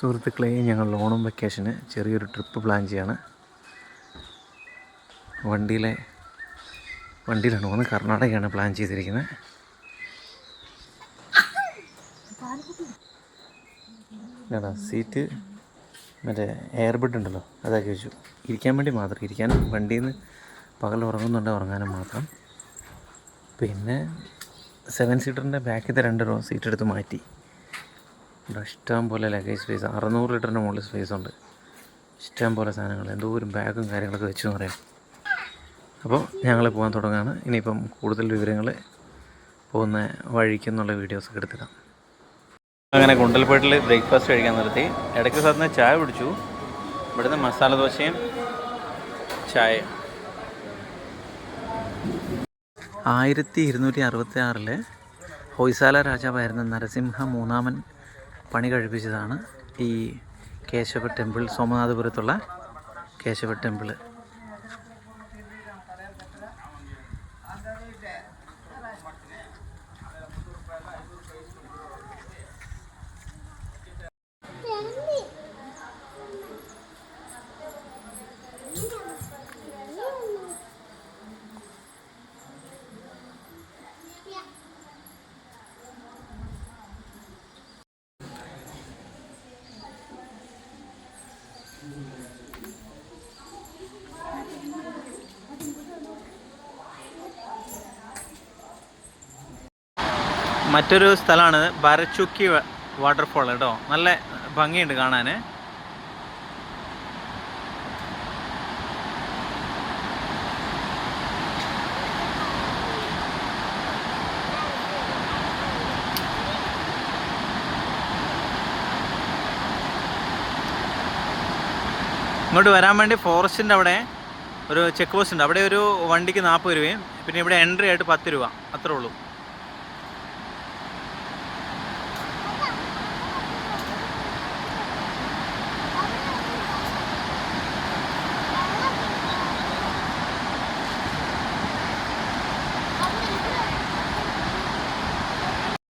സുഹൃത്തുക്കളെ, ഞങ്ങൾ ഓണം വെക്കേഷന് ചെറിയൊരു ട്രിപ്പ് പ്ലാൻ ചെയ്യാണ്. വണ്ടിയിലാണ് പോകുന്നത്. കർണാടകയാണ് പ്ലാൻ ചെയ്തിരിക്കുന്നത്. സീറ്റ് മറ്റേ എയർബഡ് ഉണ്ടല്ലോ, അതാക്കി വെച്ചു. ഇരിക്കാൻ വേണ്ടി മാത്രം, ഇരിക്കാനും വണ്ടിയിൽ നിന്ന് പകൽ ഉറങ്ങുന്നുണ്ടെങ്കിൽ ഉറങ്ങാനും മാത്രം. പിന്നെ 7 സീറ്ററിൻ്റെ ബാക്കിലത്തെ 2 സീറ്റ് എടുത്ത് മാറ്റി. ഇഷ്ടം പോലെ ലഗേജ് സ്പേസ്, 600 ലിറ്ററിൻ്റെ മുകളിൽ സ്പേസ് ഉണ്ട്. ഇഷ്ടം പോലെ സാധനങ്ങൾ, എന്തോരം ബാഗും കാര്യങ്ങളൊക്കെ വെച്ചെന്ന് പറയാം. അപ്പോൾ ഞങ്ങൾ പോകാൻ തുടങ്ങുകയാണ്. ഇനിയിപ്പം കൂടുതൽ വിവരങ്ങൾ പോകുന്ന വഴിക്കെന്നുള്ള വീഡിയോസൊക്കെ എടുത്തിടാം. അങ്ങനെ ഗുണ്ടൽപേട്ടിൽ ബ്രേക്ക്ഫാസ്റ്റ് കഴിക്കാൻ നിർത്തി. ഇടയ്ക്ക് സാറിന് ചായ കുടിച്ചു. ഇവിടുന്ന് മസാല ദോശയും ചായ. 1266 ഹൊയ്സാല രാജാവായിരുന്ന നരസിംഹ മൂന്നാമൻ പണി കഴിപ്പിച്ചതാണ് ഈ കേശവ ടെമ്പിൾ. സോമനാഥപുരത്തുള്ള കേശവ ടെമ്പിൾ. മറ്റൊരു സ്ഥലമാണ് ബരച്ചുക്കി വാട്ടർഫോൾ കേട്ടോ. നല്ല ഭംഗിയുണ്ട് കാണാൻ. ഇങ്ങോട്ട് വരാൻ വേണ്ടി ഫോറസ്റ്റിൻ്റെ അവിടെ ഒരു ചെക്ക് പോസ്റ്റ് ഉണ്ട്. അവിടെ ഒരു വണ്ടിക്ക് 40 രൂപയും പിന്നെ ഇവിടെ എൻട്രി ആയിട്ട് 10 രൂപ, അത്രേ ഉള്ളൂ.